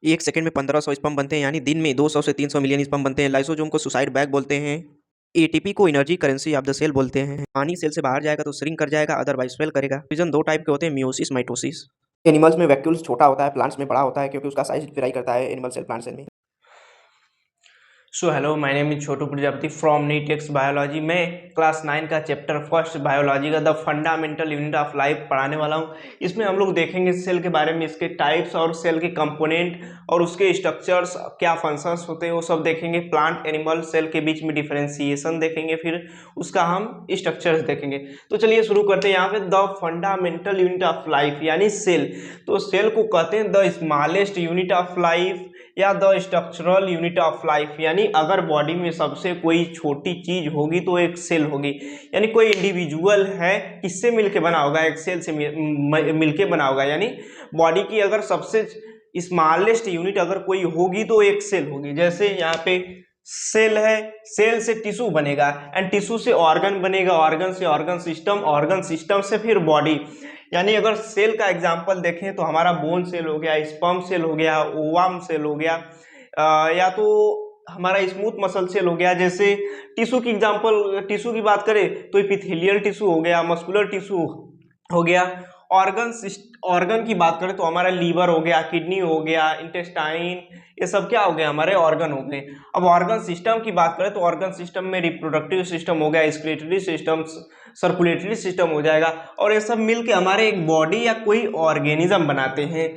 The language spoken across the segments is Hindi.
एक सेकंड में 1500 स्पर्म बनते हैं, यानी दिन में 200 से 300 मिलियन स्पर्म बनते हैं। लाइसोसोम को सुसाइड बैग बोलते हैं। एटीपी को energy currency of the cell बोलते हैं। पानी सेल से बाहर जाएगा तो श्रिंक कर जाएगा, अदरवाइज स्वेल करेगा। डिवीजन दो टाइप के होते हैं, मियोसिस माइटोसिस। एनिमल्स में वैक्यूल्स छोटा होता है, प्लांट्स में बड़ा होता है, क्योंकि उसका साइज वेरी करता है एनिमल सेल प्लांट सेल में। So hello, my name is Chhotu Prajapati from Neetex biology. मैं क्लास 9 का चैप्टर फर्स्ट बायोलॉजी का the fundamental unit of life पढ़ाने वाला हूँ। इसमें हम लोग देखेंगे सेल के बारे में, इसके टाइप्स और सेल के कंपोनेंट और उसके स्ट्रक्चर्स, क्या फंक्शंस होते हैं वो सब देखेंगे। प्लांट एनिमल सेल के बीच में डिफरेंशिएशन देखेंगे, फिर उसका हम स्ट्रक्चर्स देखेंगे। तो चलिए शुरू करते हैं। यहाँ पे the fundamental unit of life यानी सेल, तो सेल को कहते हैं the smallest unit of life या the structural unit of life, यानी अगर बॉडी में सबसे कोई छोटी चीज होगी तो एक सेल होगी। यानी कोई इंडिविजुअल है, किससे मिलके बना होगा? एक सेल से मिलके बना होगा। यानी बॉडी की अगर सबसे स्मॉलेस्ट यूनिट अगर कोई होगी तो एक सेल होगी। जैसे यहाँ पे सेल है, सेल से टिश्यू बनेगा एंड टिश्यू से ऑर्गन बनेगा, ऑर्गन से ऑर्गन सिस्टम, ऑर्गन सिस्टम से फिर बॉडी। यानी अगर सेल का एग्जांपल देखें तो हमारा बोन सेल हो गया, स्पर्म सेल हो गया, ओवम सेल हो गया, या तो हमारा स्मूथ मसल सेल हो गया। जैसे टिश्यू की एग्जांपल, टिश्यू की बात करें तो एपिथेलियल टिश्यू हो गया, मस्कुलर टिश्यू हो गया। ऑर्गन की बात करें तो हमारा लीवर हो गया, किडनी हो गया, इंटेस्टाइन, ये सब क्या हो गए? हमारे ऑर्गन हो गए। अब ऑर्गन सिस्टम की बात करें तो ऑर्गन सिस्टम में रिप्रोडक्टिव सिस्टम हो गया, स्क्लेटरी सिस्टम, सर्कुलेटरी सिस्टम हो जाएगा, और ये सब मिलके हमारे एक बॉडी या कोई ऑर्गेनिज्म बनाते हैं।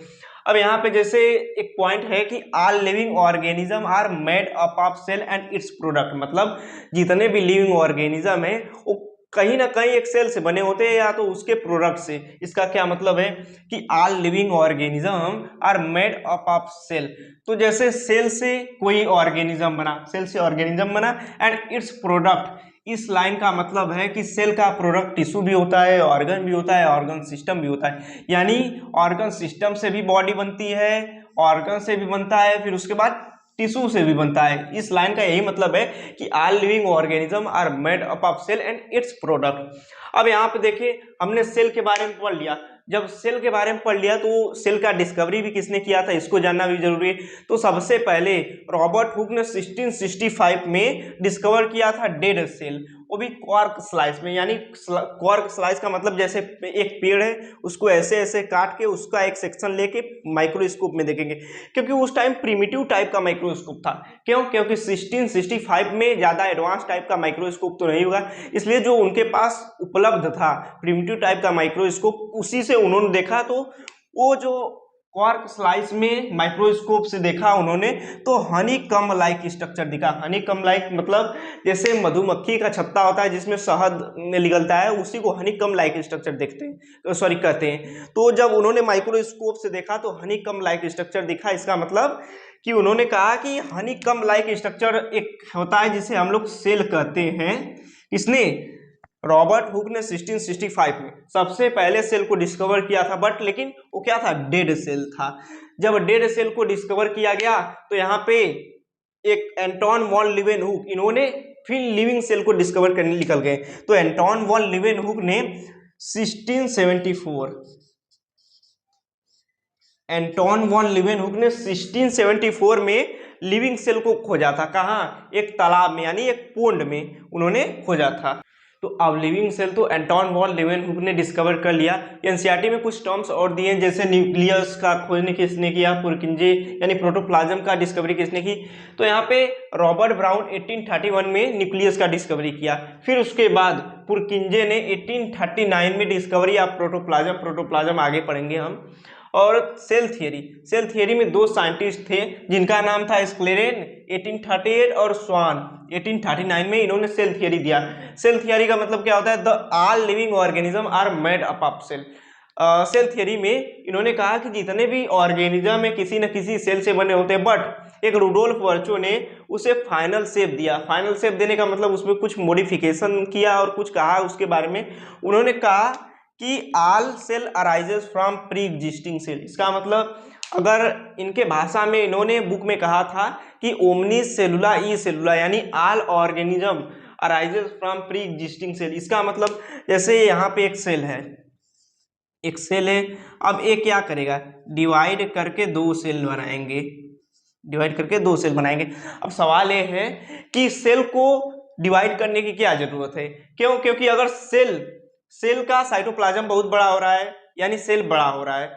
अब यहाँ पे जैसे एक पॉइंट है कि all living organism are made up of cell and its product, मतलब जितने भी लिविंग ऑर्गेनिज्म है वो कहीं ना कहीं एक सेल से बने होते हैं या तो उसके प्रोडक्ट से। इसका क्या मतलब है कि all living organism are made up of cell. तो जैसे सेल से कोई ऑर्गेनिज्म बना, सेल से ऑर्गेनिज्म बना एंड इट्स प्रोडक्ट, इस लाइन का मतलब है कि सेल का प्रोडक्ट टिश्यू भी होता है, ऑर्गन भी होता है, ऑर्गन सिस्टम भी होता है। यानी ऑर्गन सिस्टम से भी बॉडी बनती है, ऑर्गन से भी बनता है, फिर उसके बाद टिश्यू से भी बनता है। इस लाइन का यही मतलब है कि all living organism are made up of cell and its product. अब यहाँ पे देखिए, हमने सेल के बारे में पढ़ लिया। जब सेल के बारे में पढ़ लिया तो सेल का डिस्कवरी भी किसने किया था, इसको जानना भी जरूरी है। तो सबसे पहले रॉबर्ट हुक ने 1665 में डिस्कवर किया था डेड सेल, वो भी क्वार्क स्लाइस में। यानी क्वार्क स्लाइस का मतलब जैसे एक पेड़ है, उसको ऐसे ऐसे काट के उसका एक सेक्शन लेके माइक्रोस्कोप में देखेंगे, क्योंकि उस टाइम प्रिमिटिव टाइप का माइक्रोस्कोप था। क्यों? क्योंकि 1665 में ज़्यादा एडवांस टाइप का माइक्रोस्कोप तो नहीं होगा, इसलिए जो उनके पास उपलब्ध था प्रिमिटिव टाइप का माइक्रोस्कोप, उसी से उन्होंने देखा। तो वो जो क्वार्क स्लाइस में माइक्रोस्कोप से देखा उन्होंने, तो हनी कम लाइक स्ट्रक्चर दिखा। हनी कम लाइक मतलब जैसे मधुमक्खी का छत्ता होता है जिसमें शहद निकलता है, उसी को हनी कम लाइक स्ट्रक्चर देखते हैं, सॉरी कहते हैं। तो जब उन्होंने माइक्रोस्कोप से देखा तो हनी कम लाइक स्ट्रक्चर दिखा। इसका मतलब कि उन्होंने कहा कि हनी कम लाइक स्ट्रक्चर एक होता है जिसे हम लोग सेल कहते हैं। इसने रॉबर्ट हुक ने 1665 में सबसे पहले सेल को डिस्कवर किया था, बट लेकिन वो क्या था? डेड सेल था। जब डेड सेल को डिस्कवर किया गया तो यहाँ पे एक एंटोन वॉन लीवेनहुक, इन्होंने फिर लिविंग सेल को डिस्कवर करने निकल गए। तो एंटोन वॉन लीवेनहुक ने 1674 एंटोन वॉन लीवेनहुक ने 1674 में लिविंग सेल को खोजा था। कहाँ? एक तालाब में, यानी एक पोंड में उन्होंने खोजा था। तो अब लिविंग सेल तो एंटोन वॉन लीवेनहुक ने डिस्कवर कर लिया। एनसीईआरटी में कुछ टर्म्स और दिए, जैसे न्यूक्लियस का खोजने किसने किया? पुरकिंजे, यानी प्रोटोप्लाज्म का डिस्कवरी किसने की? तो यहाँ पे रॉबर्ट ब्राउन 1831 में न्यूक्लियस का डिस्कवरी किया। फिर उसके बाद पुरकिंजे ने 1839 में डिस्कवरी ऑफ प्रोटोप्लाज्म। प्रोटोप्लाज्म आगे पढ़ेंगे हम। और सेल थियरी में दो साइंटिस्ट थे जिनका नाम था स्क्लेरेन 1838 और स्वान 1839 में, इन्होंने सेल थियरी दिया। सेल थियरी का मतलब क्या होता है? The all living organism are made up of cell. Cell theory में इन्होंने कहा कि जितने भी ऑर्गेनिज्म है किसी न किसी सेल से बने होते हैं, बट एक रुडोल्फ वर्चो ने उसे फाइनल शेप दिया। फाइनल शेप देने का मतलब उसमें कुछ मॉडिफिकेशन किया और कुछ कहा उसके बारे में। उन्होंने कहा कि all cell arises from pre existing cell. इसका मतलब अगर इनके भाषा में इन्होंने बुक में कहा था कि ओमनी सेलुला ई सेलुला, यानी all organism arises from pre existing cell. इसका मतलब जैसे यहाँ पे एक सेल है, एक सेल है। अब ये क्या करेगा, डिवाइड करके दो सेल बनाएंगे, डिवाइड करके दो सेल बनाएंगे। अब सवाल ये है कि सेल को डिवाइड करने की क्या जरूरत है, क्यों? क्योंकि अगर सेल का साइटोप्लाज्म बहुत बड़ा हो रहा है, यानी सेल बड़ा हो रहा है,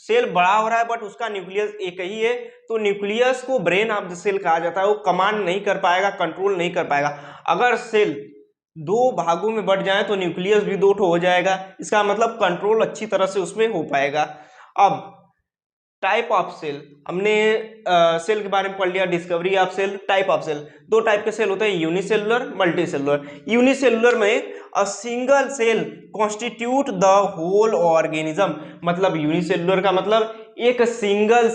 सेल बड़ा हो रहा है बट उसका न्यूक्लियस एक ही है, तो न्यूक्लियस को ब्रेन ऑफ द सेल कहा जाता है। वो कमांड नहीं कर पाएगा, कंट्रोल नहीं कर पाएगा। अगर सेल दो भागों में बढ़ जाए तो न्यूक्लियस भी दो ठो हो जाएगा, इसका मतलब कंट्रोल अच्छी तरह से उसमें हो पाएगा। अब टाइप ऑफ सेल, हमने सेल के बारे में पढ़ लिया, discovery of cell, type of cell. दो टाइप के सेल होते हैं, यूनिसेलुलर, मल्टीसेलुलर। यूनिसेलुलर में a single cell constitute the whole organism, मतलब यूनिसेलुलर का मतलब एक सिंगल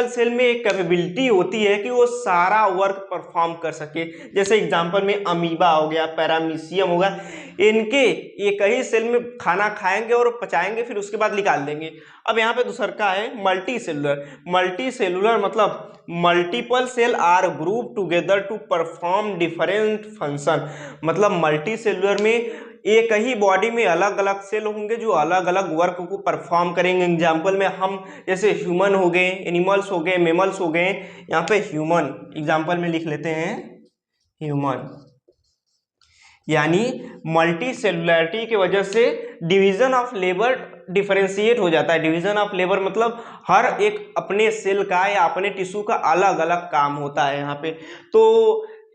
सेल में एक कैपेबिलिटी होती है कि वो सारा वर्क परफॉर्म कर सके। जैसे एग्जांपल में अमीबा हो गया, पैरामीशियम होगा, इनके एक ही सेल में खाना खाएंगे और पचाएंगे, फिर उसके बाद निकाल देंगे। अब यहाँ पे दूसरा का है मल्टीसेलुलर मतलब multiple cell are group together to perform different function, मतलब मल्टीसेलुलर में एक ही बॉडी में अलग अलग सेल होंगे जो अलग अलग वर्क को परफॉर्म करेंगे। एग्जाम्पल में हम जैसे ह्यूमन हो गए, एनिमल्स हो गए, मेमल्स हो गए, यहाँ पे ह्यूमन एग्जाम्पल में लिख लेते हैं ह्यूमन, यानी मल्टी सेलुलरिटी की वजह से डिवीजन ऑफ लेबर डिफरेंशिएट हो जाता है। डिवीजन ऑफ लेबर मतलब हर एक अपने सेल का या अपने टिश्यू का अलग अलग काम होता है यहाँ पे। तो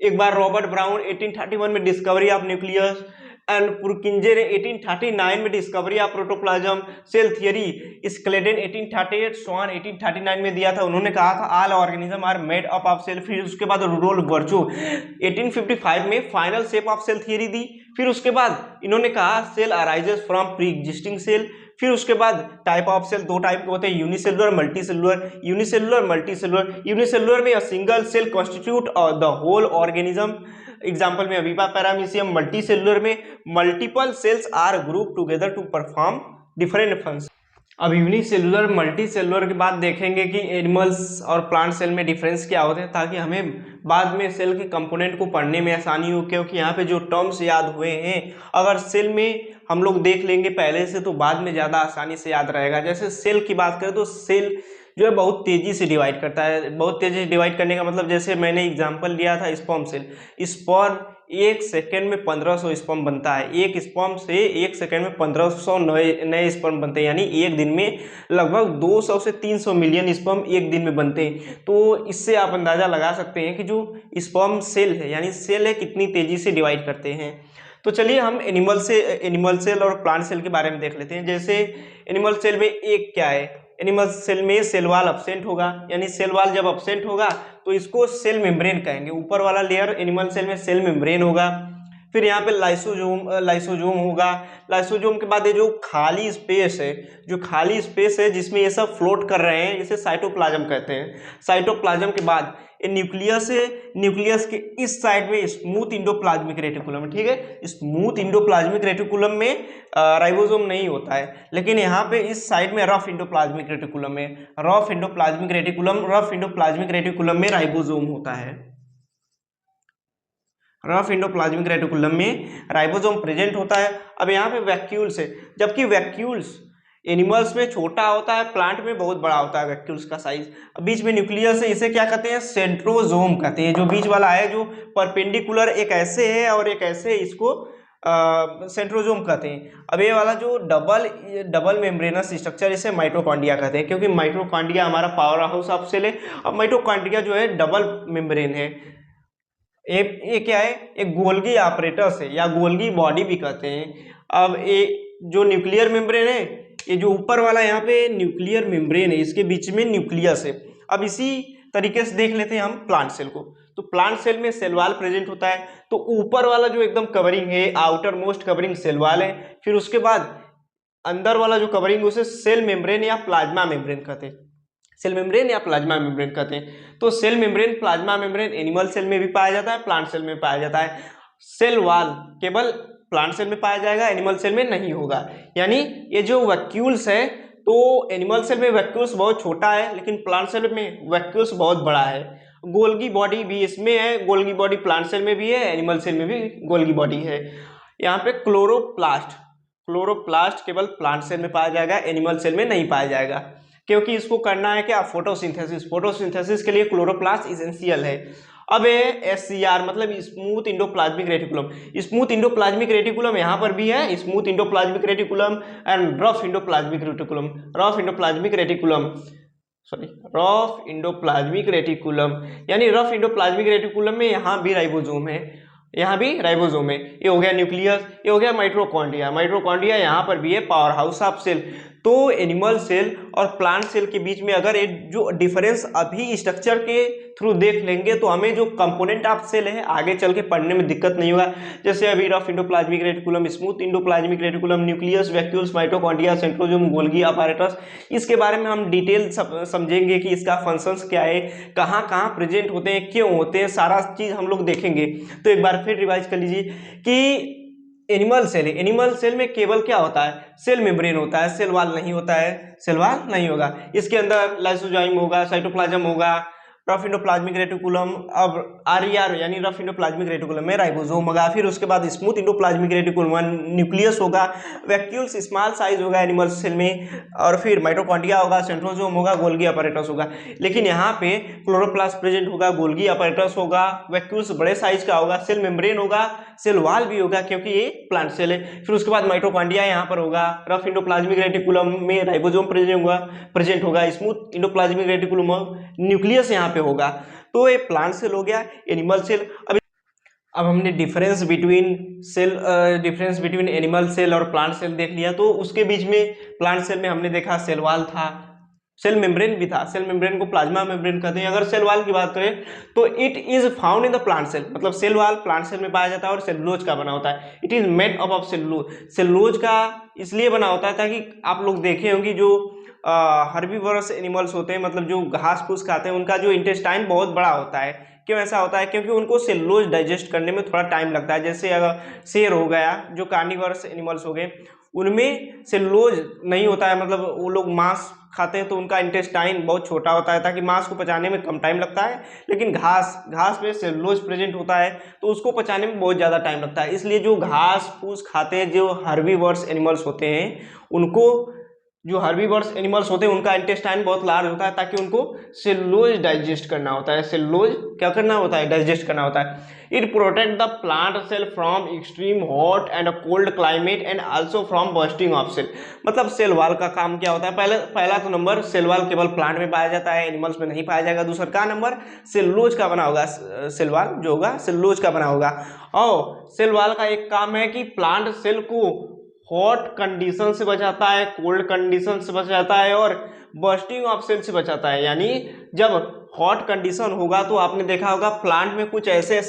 एक बार रॉबर्ट ब्राउन 1831 में discovery of nucleus and Purkinje ने 1839 में discovery of protoplasm, cell theory Schleiden 1838, Schwann 1839 में दिया था। उन्होंने कहा था all organism are made up of cell. फिर उसके बाद रुडोल्फ वर्चो 1855 में final shape of cell theory दी। फिर उसके बाद इन्होंने कहा cell arises from pre existing cell. फिर उसके बाद टाइप ऑफ सेल दो टाइप के होते हैं, यूनिसेलुलर मल्टीसेलुलर। यूनिसेलुलर में a single cell constitute the whole organism, example में अमीबा, पैरामीशियम। मल्टीसेलुलर में multiple cells are group together to perform different function. अब यूनिसेलुलर मल्टीसेलुलर के बाद देखेंगे कि एनिमल्स और प्लांट सेल में डिफरेंस क्या होते हैं, ताकि हमें बाद में सेल के कंपोनेंट को पढ़ने में आसानी हो। क्योंकि यहाँ पे जो टर्म्स याद हुए हैं अगर सेल में हम लोग देख लेंगे पहले से तो बाद में ज़्यादा आसानी से याद रहेगा। जैसे सेल की बात करें तो सेल जो है बहुत तेज़ी से डिवाइड करता है। बहुत तेज़ी से डिवाइड करने का मतलब जैसे मैंने एग्जांपल लिया था स्पर्म सेल, स्पर्म एक सेकेंड में 1500 स्पर्म बनता है। एक स्पर्म से एक सेकेंड में 1500 नए स्पर्म बनते हैं, यानी एक दिन में लगभग 200 से 300 मिलियन स्पर्म एक दिन में बनते हैं। तो इससे आप अंदाज़ा लगा सकते हैं कि जो स्पर्म सेल है यानी सेल है कितनी तेज़ी से डिवाइड करते हैं। तो चलिए हम एनिमल सेल और प्लांट सेल के बारे में देख लेते हैं। जैसे एनिमल सेल में एक क्या है, एनिमल सेल में सेल वॉल एब्सेंट होगा, यानी सेल वॉल जब एब्सेंट होगा तो इसको सेल मेम्ब्रेन कहेंगे। ऊपर वाला लेयर एनिमल सेल में सेल मेम्ब्रेन होगा। फिर यहाँ पे लाइसोजोम होगा। लाइसोजोम के बाद ये जो खाली स्पेस है जिसमें ये सब फ्लोट कर रहे हैं, इसे साइटोप्लाज्म कहते हैं। साइटोप्लाज्म के बाद ये न्यूक्लियस है, न्यूक्लियस के इस साइड में स्मूथ इंडोप्लाज्मिक रेटिकुलम है, ठीक है। स्मूथ इंडोप्लाज्मिक रेटिकुलम में राइबोसोम नहीं होता है, लेकिन यहाँ पे इस साइड में रफ इंडोप्लाज्मिक रेटिकुलम है। रफ इंडोप्लाज्मिक रेटिकुलम में राइबोसोम होता है। रफ इंडोप्लाज्मिक रेटिकुलम में राइबोसोम प्रेजेंट होता है। अब यहाँ पे वैक्यूल्स है, जबकि वैक्यूल्स एनिमल्स में छोटा होता है, प्लांट में बहुत बड़ा होता है वैक्यूल्स का साइज। बीच में न्यूक्लियस है, इसे क्या कहते हैं, सेंट्रोजोम कहते हैं। जो बीच वाला है जो परपेंडिकुलर एक ऐसे है और एक ऐसे, इसको सेंट्रोजोम कहते हैं। अब ये वाला जो डबल मेम्ब्रेनस स्ट्रक्चर, इसे माइटोकॉन्ड्रिया कहते हैं, क्योंकि माइटोकॉन्ड्रिया हमारा पावर हाउस ऑफ सेल है। अब माइटोकॉन्ड्रिया जो है डबल मेम्ब्रेन है। ये क्या है, एक गोल्गी ऑपरेटस है या गोल्गी बॉडी भी कहते हैं। अब ये जो न्यूक्लियर मेम्ब्रेन है, ये जो ऊपर वाला यहाँ पे न्यूक्लियर मेम्ब्रेन है, इसके बीच में न्यूक्लियस है। अब इसी तरीके से देख लेते हैं हम प्लांट सेल को। तो प्लांट सेल में सेल वॉल प्रेजेंट होता है। तो ऊपर वाला जो एकदम कवरिंग है, outer most covering cell wall है। फिर उसके बाद अंदर वाला जो कवरिंग उसे सेल मेम्ब्रेन या प्लाज्मा मेम्ब्रेन कहते हैं। सेल मेम्ब्रेन या प्लाज्मा मेम्ब्रेन कहते हैं। तो cell membrane, plasma membrane animal cell में भी पाया जाता है, प्लांट सेल में पाया जाता है। सेल वॉल केवल प्लांट सेल में पाया जाएगा, एनिमल सेल में नहीं होगा। यानी ये जो वैक्यूल्स है, तो एनिमल सेल में वैक्यूल्स बहुत छोटा है, लेकिन प्लांट सेल में वैक्यूल्स बहुत बड़ा है। गोल्गी बॉडी भी इसमें है, गोल्गी बॉडी प्लांट सेल में भी है, एनिमल सेल में भी गोल्गी बॉडी है। यहाँ पे क्लोरोप्लास्ट क्लोरोप्लास्ट केवल प्लांट सेल में पाया जाएगा, एनिमल सेल में नहीं पाया जाएगा, क्योंकि इसको करना है क्या, फोटोसिंथेसिस। फोटोसिंथेसिस के लिए क्लोरोप्लास्ट इसेंशियल है। अब SCR मतलब smooth endoplasmic reticulum. Smooth endoplasmic reticulum यहाँ पर भी है, smooth endoplasmic reticulum and rough endoplasmic reticulum. Rough endoplasmic reticulum rough endoplasmic reticulum, यानी रफ इंडोप्लाज्मिक रेटिकुलम में यहाँ भी राइबोसोम है, यहाँ भी राइबोसोम है। ये हो गया न्यूक्लियस, ये हो गया माइटोकॉन्ड्रिया। माइटोकॉन्ड्रिया यहाँ पर भी है, पावर हाउस ऑफ सेल। तो एनिमल सेल और प्लांट सेल के बीच में अगर एक जो डिफरेंस अभी स्ट्रक्चर के थ्रू देख लेंगे तो हमें जो कंपोनेंट ऑफ सेल है आगे चल के पढ़ने में दिक्कत नहीं होगा। जैसे अभी rough endoplasmic reticulum, smooth endoplasmic reticulum, nucleus, vacuoles, mitochondria, centrosome, Golgi apparatus, इसके बारे में हम डिटेल समझेंगे कि इसका फंक्शंस क्या है, कहाँ कहाँ प्रेजेंट होते हैं, क्यों होते हैं, सारा चीज हम लोग देखेंगे। तो एक बार फिर रिवाइज कर लीजिए कि एनिमल सेल है, एनिमल सेल में केवल क्या होता है, सेल मेम्ब्रेन होता है, सेल वॉल नहीं होता है, सेल वॉल नहीं होगा। इसके अंदर लाइसोजाइम होगा, साइटोप्लाज्म होगा, रफ इंडोप्लाज्मिक रेटिकुलम, अब RER यानी रफ इंडोप्लाज्मिक रेटिकुलम में राइबोसोम होगा। फिर उसके बाद स्मूथ इंडोप्लाज्मिक रेटिकुलम न्यूक्लियस होगा, वैक्यूल्स स्मॉल साइज होगा एनिमल सेल में, और फिर माइटोकॉन्ड्रिया होगा, सेंट्रोसोम होगा, गोल्गी apparatus होगा। लेकिन यहाँ पे क्लोरोप्लास्ट प्रेजेंट होगा, गोल्गी apparatus होगा, वैक्यूल्स बड़े साइज का होगा, सेल मेम्ब्रेन होगा, सेल वॉल भी होगा क्योंकि ये प्लांट सेल है। फिर उसके बाद माइटोकॉन्ड्रिया यहाँ पर होगा, रफ इंडोप्लाज्मिक रेटिकुलम में राइबोसोम प्रेजेंट होगा, स्मूथ इंडोप्लाज्मिक रेटिकुलम न्यूक्लियस यहाँ पे होगा। तो ये प्लांट सेल हो गया, एनिमल सेल। अब हमने डिफरेंस बिटवीन एनिमल सेल और प्लांट सेल देख लिया। तो उसके बीच में प्लांट सेल में हमने देखा सेल वॉल था, सेल मेम्ब्रेन भी था। सेल मेम्ब्रेन को प्लाज्मा मेम्ब्रेन कहते हैं। अगर सेल वॉल की बात करें तो it is found in the plant cell, मतलब सेल वॉल प्लांट सेल में पाया जाता है और सेलुलोज का बना होता है। It is made up of cellulose. Cellulose का इसलिए बना होता है ताकि आप लोग देखे होंगे जो हर्बीवोरस एनिमल्स होते हैं, मतलब जो घास फूस खाते हैं, उनका जो इंटेस्टाइन बहुत बड़ा होता है। क्यों ऐसा होता है? क्योंकि उनको सेलुलोज डाइजेस्ट करने में थोड़ा टाइम लगता है। जैसे अगर शेर हो गया, जो कार्निवरस एनिमल्स हो गए, उनमें सेलुलोज नहीं होता है, मतलब वो लोग मांस खाते हैं तो उनका इंटेस्टाइन बहुत छोटा होता है ताकि मांस को पचाने में कम टाइम लगता है। लेकिन घास में सेलुलोज प्रेजेंट होता है तो उसको पचाने में बहुत ज़्यादा टाइम लगता है। इसलिए जो घास फूस खाते हैं, जो हर्बीवोरस एनिमल्स होते हैं, उनको जो हर्बीवोरस एनिमल्स होते हैं उनका इंटेस्टाइन बहुत लार्ज होता है ताकि उनको सेलुलोज डाइजेस्ट करना होता है। सेलुलोज क्या करना होता है? डाइजेस्ट करना होता है। It protect the plant cell from extreme hot and cold climate and also from bursting of cell. मतलब सेल वॉल का काम क्या होता है? पहला तो नंबर, सेल वॉल केवल प्लांट में पाया जाता है, एनिमल्स में नहीं पाया जाएगा। दूसरा का नंबर, सेलुलोज का बना होगा, सेल वॉल जो होगा सेलुलोज का बना होगा। और सेल वॉल का एक काम है कि प्लांट सेल को हॉट कंडीशन से बचाता है, कोल्ड कंडीशन से बचाता है और बर्स्टिंग ऑफ सेल से बचाता है। यानी जब हॉट कंडीशन होगा तो आपने देखा होगा प्लांट में कुछ ऐसे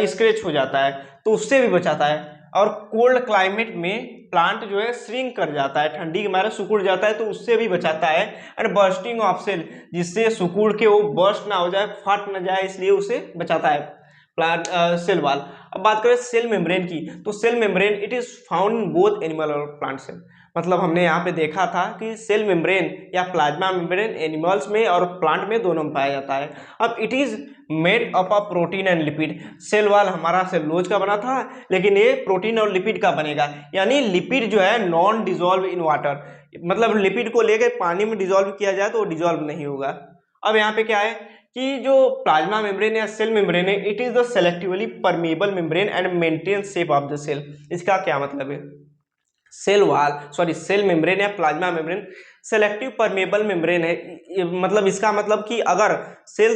स्क्रैच हो जाता है, तो उससे भी बचाता है। और कोल्ड क्लाइमेट में प्लांट जो है श्रिंक कर जाता है, ठंडी के मारे सिकुड़ जाता है, तो उससे भी बचाता है। एंड बर्स्टिंग ऑफ सेल, जिससे सिकुड़ के वो बर्स्ट ना हो जाए, फट ना जाए, इसलिए उसे बचाता है प्लांट सेल वॉल। अब बात करें सेल मेम्ब्रेन की, तो cell membrane it is found in both animal और प्लांट सेल। मतलब हमने यहाँ पे देखा था कि सेल मेम्ब्रेन या प्लाज्मा मेम्ब्रेन एनिमल्स में और प्लांट में दोनों में पाया जाता है। अब it is made up of protein and lipid. Cell wall हमारा सेलुलोज का बना था, लेकिन ये प्रोटीन और लिपिड का बनेगा। यानी लिपिड जो है नॉन डिजोल्व इन वाटर, मतलब लिपिड को लेकर पानी में डिजोल्व किया जाए तो वो डिजोल्व नहीं होगा। अब यहाँ पे क्या है कि जो प्लाज्मा मेम्ब्रेन या सेल मेम्ब्रेन है, it is the selectively permeable membrane and maintain shape of the cell. इसका क्या मतलब है? सेल मेम्ब्रेन या plasma membrane selective permeable membrane है। मतलब इसका मतलब कि अगर सेल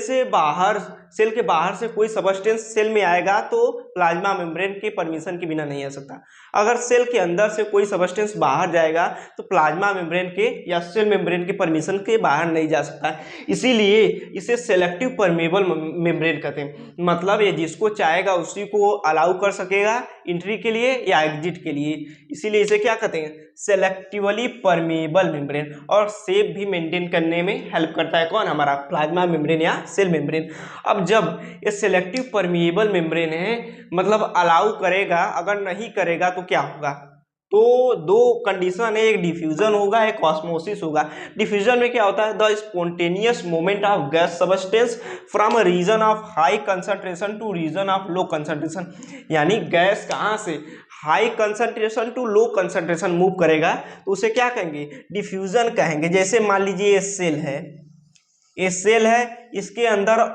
के बाहर से कोई सबस्टेंस सेल में आएगा तो प्लाज्मा मेम्ब्रेन के परमिशन के बिना नहीं आ सकता। अगर सेल के अंदर से कोई सबस्टेंस बाहर जाएगा तो प्लाज्मा मेम्ब्रेन के या सेल मेम्ब्रेन के परमिशन के बाहर नहीं जा सकता। इसीलिए इसे सेलेक्टिव परमेबल मेम्ब्रेन कहते हैं। मतलब ये जिसको चाहेगा उसी को अलाउ कर सकेगा एंट्री के लिए या एग्जिट के लिए, इसीलिए इसे क्या कहते हैं? Selectively permeable membrane. और शेप भी मेंटेन करने में हेल्प करता है कौन? हमारा प्लाज्मा मेम्ब्रेन या सेल मेम्ब्रेन। अब जब ये सेलेक्टिव परमेबल मेम्ब्रेन है, मतलब अलाउ करेगा, अगर नहीं करेगा तो क्या होगा? तो दो कंडीशन है, एक डिफ्यूजन होगा एक ऑस्मोसिस होगा। डिफ्यूजन में क्या होता है, the spontaneous movement of gas substance from a region of high concentration to region of low concentration, यानी गैस कहाँ से high concentration to low concentration move करेगा तो उसे क्या कहेंगे, डिफ्यूजन कहेंगे। जैसे मान लीजिए ये सेल है, ये सेल है, इसके अंदर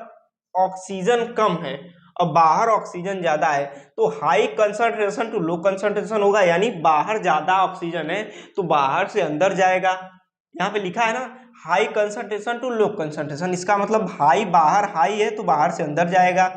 ऑक्सीजन कम है और बाहर ऑक्सीजन ज्यादा है, तो high concentration to low concentration होगा, यानी बाहर ज्यादा ऑक्सीजन है तो बाहर से अंदर जाएगा। यहाँ पे लिखा है ना high concentration to low concentration, इसका मतलब हाई बाहर हाई है तो बाहर से अंदर जाएगा।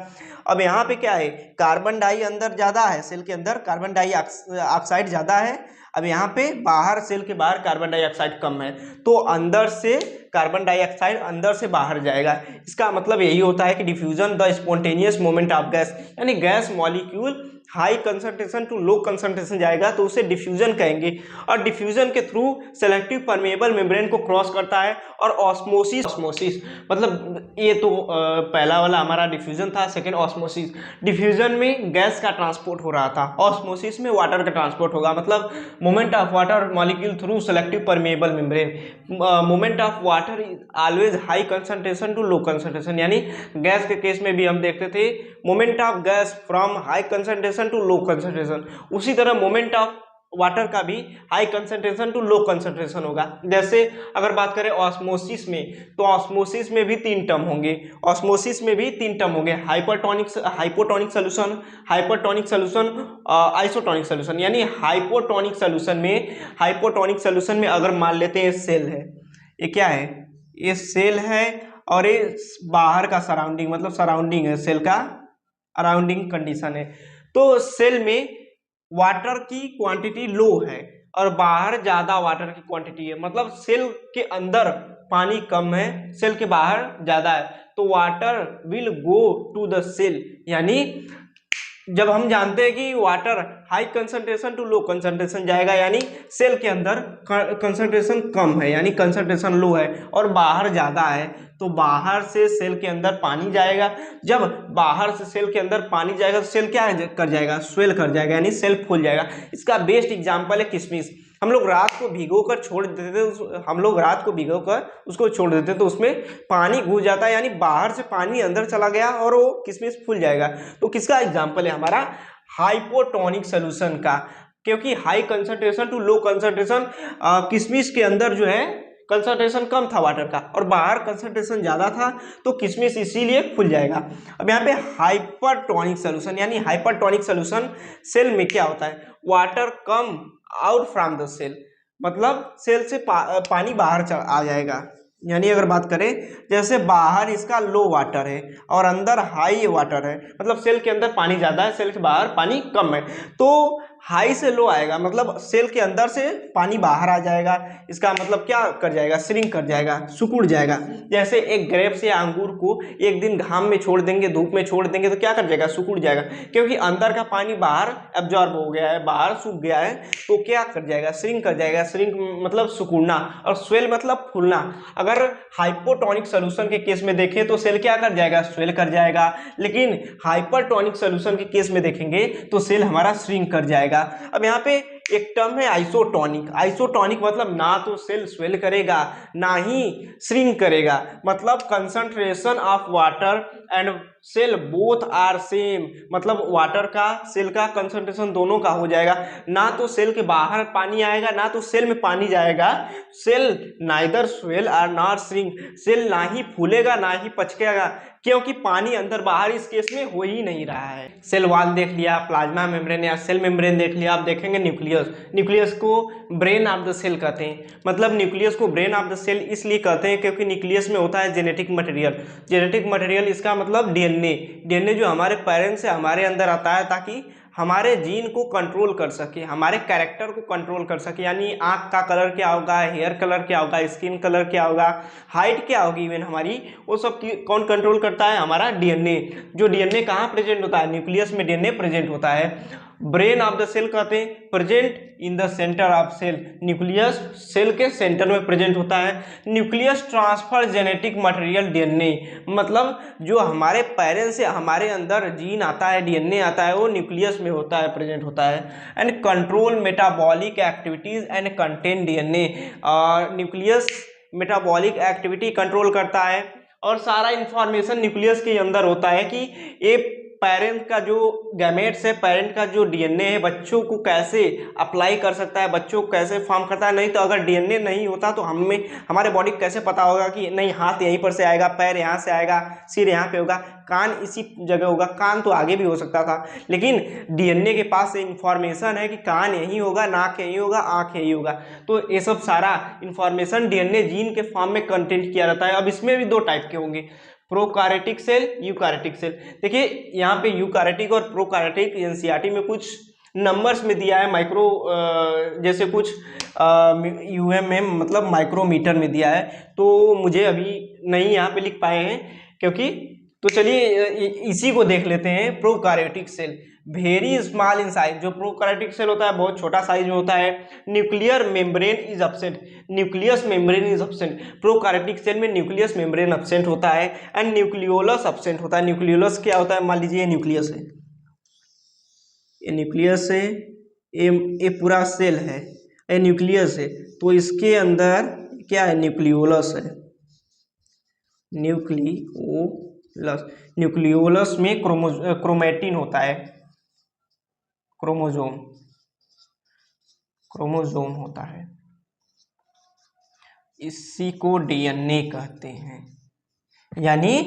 अब यहाँ पे क्या है, कार्बन डाई अंदर ज्यादा है, सेल के अंदर कार्बन डाई ऑक्साइड ज्यादा है। अब यहाँ पे बाहर सेल के बाहर कार्बन डाइऑक्साइड कम है, तो अंदर से कार्बन डाइऑक्साइड अंदर से बाहर जाएगा। इसका मतलब यही होता है कि diffusion the spontaneous movement of gas, यानी gas molecule high concentration to low concentration जाएगा तो उसे डिफ्यूजन कहेंगे। और डिफ्यूजन के थ्रू सेलेक्टिव परमेबल मेम्ब्रेन को क्रॉस करता है। और ऑस्मोसिस, ऑस्मोसिस मतलब ये तो पहला वाला हमारा डिफ्यूजन था, सेकंड ऑस्मोसिस। डिफ्यूजन में गैस का ट्रांसपोर्ट हो रहा था, ऑस्मोसिस में वाटर का ट्रांसपोर्ट होगा, मतलब movement of water molecule through selective permeable membrane. Movement of water is always high concentration to low concentration, यानी गैस के केस में भी हम देखते थे moment of gas from high concentration to low concentration, उसी तरह मोमेंट ऑफ वाटर का भी high concentration to low concentration होगा। जैसे अगर बात करें ऑस्मोसिस में, तो ऑस्मोसिस में भी तीन टर्म होंगे, ऑस्मोसिस में भी तीन टर्म होंगे, hypotonic solution, hypertonic solution, isotonic solution. यानी हाइपोटोनिक सोल्यूशन में अगर मान लेते हैं सेल है, ये क्या है, ये सेल है और ये बाहर का सराउंडिंग, मतलब सराउंडिंग है, सेल का अराउंडिंग कंडीशन है। तो सेल में वाटर की क्वांटिटी लो है और बाहर ज्यादा वाटर की क्वांटिटी है, मतलब सेल के अंदर पानी कम है, सेल के बाहर ज्यादा है, तो water will go to the cell. यानी जब हम जानते हैं कि water high concentration to low concentration जाएगा, यानी सेल के अंदर कंसंट्रेशन कम है यानी कंसंट्रेशन लो है और बाहर ज़्यादा है, तो बाहर से सेल के अंदर पानी जाएगा। जब बाहर से सेल के अंदर पानी जाएगा तो सेल क्या कर जाएगा, स्वेल कर जाएगा, यानी सेल फूल जाएगा। इसका बेस्ट एग्जाम्पल है किशमिश। हम लोग रात को भिगो कर छोड़ देते थे, उसको छोड़ देते तो उसमें पानी घुस जाता है, यानी बाहर से पानी अंदर चला गया और वो किशमिश फूल जाएगा। तो किसका एग्जाम्पल है, हमारा हाइपोटोनिक सोल्यूशन का, क्योंकि high concentration to low concentration किशमिश के अंदर जो है कंसंट्रेशन कम था वाटर का और बाहर कंसंट्रेशन ज़्यादा था, तो किशमिश इसीलिए फूल जाएगा। अब यहाँ पे हाइपरटोनिक सोल्यूशन, यानी हाइपरटोनिक सोल्यूशन सेल में क्या होता है, water come out from the cell, मतलब सेल से पानी बाहर आ जाएगा। यानी अगर बात करें जैसे बाहर इसका लो वाटर है और अंदर हाई वाटर है, मतलब सेल के अंदर पानी ज़्यादा है, सेल के बाहर पानी कम है, तो हाई से लो आएगा, मतलब सेल के अंदर से पानी बाहर आ जाएगा। इसका मतलब क्या कर जाएगा, श्रिंक कर जाएगा, सिकुड़ जाएगा। जैसे एक ग्रेप्स या अंगूर को एक दिन घाम में छोड़ देंगे, धूप में छोड़ देंगे तो क्या कर जाएगा, सिकुड़ जाएगा, क्योंकि अंदर का पानी बाहर एब्जॉर्ब हो गया है, बाहर सूख गया है, तो क्या कर जाएगा, श्रिंक कर जाएगा। श्रिंक मतलब सिकुड़ना और स्वेल मतलब फूलना। अगर हाइपोटोनिक सोल्यूशन के केस में देखें तो सेल क्या कर जाएगा, स्वेल कर जाएगा, लेकिन हाइपरटोनिक सोल्यूशन के केस में देखेंगे तो सेल हमारा श्रिंक कर जाएगा। अब यहाँ पे एक टर्म है आइसोटोनिक। आइसोटोनिक मतलब ना तो सेल स्वेल करेगा ना ही श्रिंक करेगा, मतलब concentration of water and cell both are same, मतलब वाटर का सेल का कंसंट्रेशन दोनों का हो जाएगा, ना तो सेल के बाहर पानी आएगा ना तो सेल में पानी जाएगा। सेल नाइदर स्वेल और नॉट श्रिंक, सेल ना ही फूलेगा ना ही पचकेगा, क्योंकि पानी अंदर बाहर इस केस में हो ही नहीं रहा है। सेल वॉल देख लिया, प्लाज्मा मेम्ब्रेन या सेल मेम्ब्रेन देख लिया, आप देखेंगे न्यूक्लियस। न्यूक्लियस को ब्रेन ऑफ द सेल कहते हैं, मतलब न्यूक्लियस को ब्रेन ऑफ द सेल इसलिए कहते हैं क्योंकि न्यूक्लियस में होता है जेनेटिक मटेरियल। जेनेटिक मटेरियल इसका मतलब डीएनए जो हमारे पेरेंट्स से हमारे अंदर आता है ताकि हमारे जीन को कंट्रोल कर सके, हमारे कैरेक्टर को कंट्रोल कर सके, यानी आँख का कलर क्या होगा, हेयर कलर क्या होगा, स्किन कलर क्या होगा, हाइट क्या होगी इवन हमारी, वो सब कौन कंट्रोल करता है, हमारा डीएनए। जो डीएनए कहाँ प्रेजेंट होता है, न्यूक्लियस में डीएनए प्रेजेंट होता है। ब्रेन ऑफ द सेल कहते हैं, present in the centre of cell, nucleus cell के सेंटर में प्रेजेंट होता है। Nucleus transfer genetic material DNA, मतलब जो हमारे पेरेंट्स से हमारे अंदर जीन आता है, डीएनए आता है, वो न्यूक्लियस में होता है, प्रेजेंट होता है। And control metabolic activities and contain DNA, और न्यूक्लियस मेटाबॉलिक एक्टिविटी कंट्रोल करता है और सारा इंफॉर्मेशन न्यूक्लियस के अंदर होता है कि ये पेरेंट का जो गैमेट्स है, पेरेंट का जो डीएनए है, बच्चों को कैसे अप्लाई कर सकता है, बच्चों को कैसे फॉर्म करता है। नहीं तो अगर डीएनए नहीं होता तो हमें हमारे बॉडी को कैसे पता होगा कि नहीं हाथ यहीं पर से आएगा, पैर यहाँ से आएगा, सिर यहाँ पे होगा, कान इसी जगह होगा। कान तो आगे भी हो सकता था, लेकिन डीएनए के पास इंफॉर्मेशन है कि कान यहीं होगा, नाक यहीं होगा, आँख यहीं होगा। तो ये सब सारा इंफॉर्मेशन डीएनए जीन के फॉर्म में कंटेंट किया रहता है। अब इसमें भी दो टाइप के होंगे, प्रोकार्योटिक सेल, यूकार्योटिक सेल। देखिए यहाँ पे यूकार्योटिक और प्रोकार्योटिक एनसीईआरटी में कुछ नंबर्स में दिया है, माइक्रो जैसे कुछ यूएमएम मतलब माइक्रोमीटर में दिया है, तो मुझे अभी नहीं यहाँ पे लिख पाए हैं क्योंकि, तो चलिए इसी को देख लेते हैं। Prokaryotic cell very small in size, जो प्रोकार्योटिक सेल होता है बहुत छोटा साइज में होता है। Nuclear membrane is absent, nucleus membrane is absent, prokaryotic cell में न्यूक्लियस मेम्ब्रेन एब्सेंट होता है एंड न्यूक्लियोलस एब्सेंट होता है। न्यूक्लियोलस क्या होता है, मान लीजिए ये न्यूक्लियस है, ये न्यूक्लियस है, ये पूरा सेल है, ये न्यूक्लियस है, तो इसके अंदर क्या है, न्यूक्लियोलस है, न्यूक्लियोलस। न्यूक्लियोलस में क्रोमेटिन होता है, क्रोमोजोम, क्रोमोजोम होता है, इसी को डीएनए कहते हैं। यानी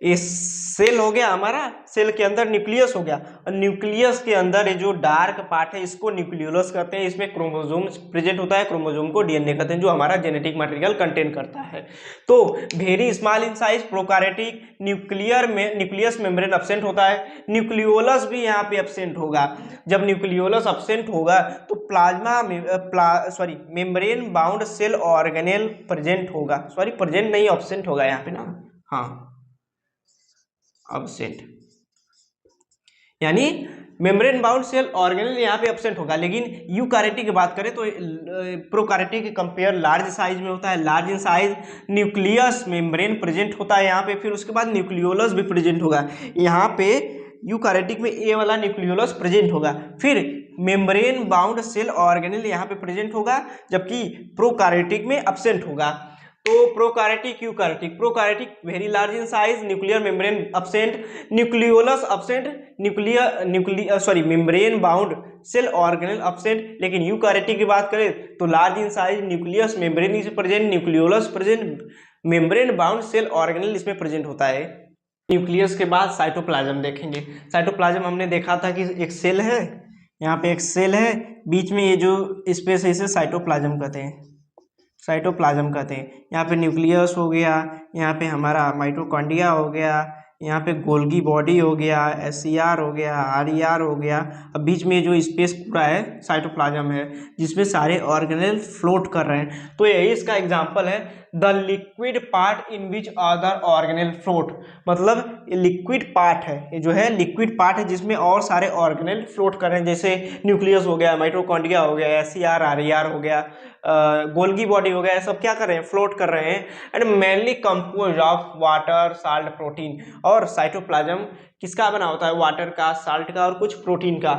ये सेल हो गया हमारा, सेल के अंदर न्यूक्लियस हो गया, और न्यूक्लियस के अंदर ये जो डार्क पार्ट है इसको न्यूक्लियोलस कहते हैं। इसमें क्रोमोजोम प्रेजेंट होता है, क्रोमोजोम को डीएनए कहते हैं, जो हमारा जेनेटिक मटेरियल कंटेन करता है। तो very small in size prokaryotic, nucleus membrane absent होता है, न्यूक्लियोलस भी यहाँ पे एब्सेंट होगा। जब न्यूक्लियोलस एब्सेंट होगा तो membrane bound cell organelle present होगा, प्रेजेंट नहीं एब्सेंट होगा यहाँ पे ना, हाँ एब्सेंट, यानी मेम्ब्रेन बाउंड सेल ऑर्गेनेल यहाँ पे एब्सेंट होगा। लेकिन यूकार्योटिक की बात करें तो प्रोकार्योटिक के कंपेयर लार्ज साइज में होता है, large in size, nucleus membrane present होता है यहाँ पे, फिर उसके बाद न्यूक्लियोलस भी प्रेजेंट होगा। यहाँ पे यूकार्योटिक में ए वाला न्यूक्लियोलस प्रेजेंट होगा, फिर मेम्ब्रेन बाउंड सेल ऑर्गेनेल यहाँ पे प्रेजेंट होगा, जबकि प्रोकार्योटिक में एब्सेंट होगा। तो prokaryotic, eukaryotic, prokaryotic very large in size, nuclear membrane absent, nucleolus absent, membrane bound cell organelle absent. लेकिन यूकार्योटिक की बात करें तो large in size, nucleus membrane is present, nucleolus present, membrane bound cell organelle इसमें प्रेजेंट होता है। न्यूक्लियस के बाद साइटोप्लाज्म देखेंगे। साइटोप्लाज्म हमने देखा था कि एक सेल है, यहाँ पे एक सेल है, बीच में ये जो स्पेस है इसे साइटोप्लाज्म कहते हैं, साइटोप्लाज्म कहते हैं। यहाँ पे न्यूक्लियस हो गया, यहाँ पे हमारा माइटोकॉन्ड्रिया हो गया, यहाँ पे गोल्गी बॉडी हो गया, एससीआर हो गया, आरईआर हो गया। अब बीच में जो स्पेस पूरा है साइटोप्लाज्म है, जिसमें सारे ऑर्गेनेल फ्लोट कर रहे हैं। तो यही इसका एग्जांपल है, the liquid part in which other organelle float, मतलब ये लिक्विड पार्ट है, ये जो है लिक्विड पार्ट है जिसमें और सारे ऑर्गेनेल फ्लोट कर रहे हैं, जैसे न्यूक्लियस हो गया, माइटोकॉन्ड्रिया हो गया, एससीआर, आरईआर हो गया, गोल्गी बॉडी हो गया, सब क्या कर रहे हैं, फ्लोट कर रहे हैं। And mainly compose of water, salt, protein. और साइटोप्लाज्म किसका बना होता है, वाटर का, साल्ट का और कुछ प्रोटीन का।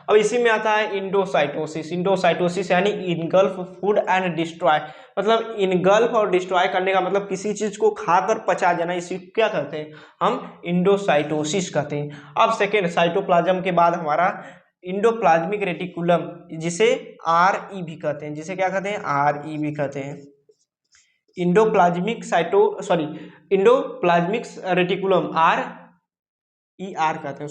अब इसी में आता है इंडोसाइटोसिस। इंडोसाइटोसिस यानी इनगल्फ फूड एंड डिस्ट्रॉय, मतलब इनगल्फ और डिस्ट्रॉय करने का मतलब किसी चीज को खाकर पचा जाना, इसी को क्या कहते हैं, हम इंडोसाइटोसिस कहते हैं। अब सेकेंड, साइटोप्लाज्म के बाद हमारा इंडोप्लाज्मिक रेटिकुलम, जिसे आरई भी कहते हैं, जिसे क्या कहते हैं, आरई भी कहते हैं। इंडोप्लाज्मिक इंडोप्लाज्मिक रेटिकुलम, आर कहते हैं,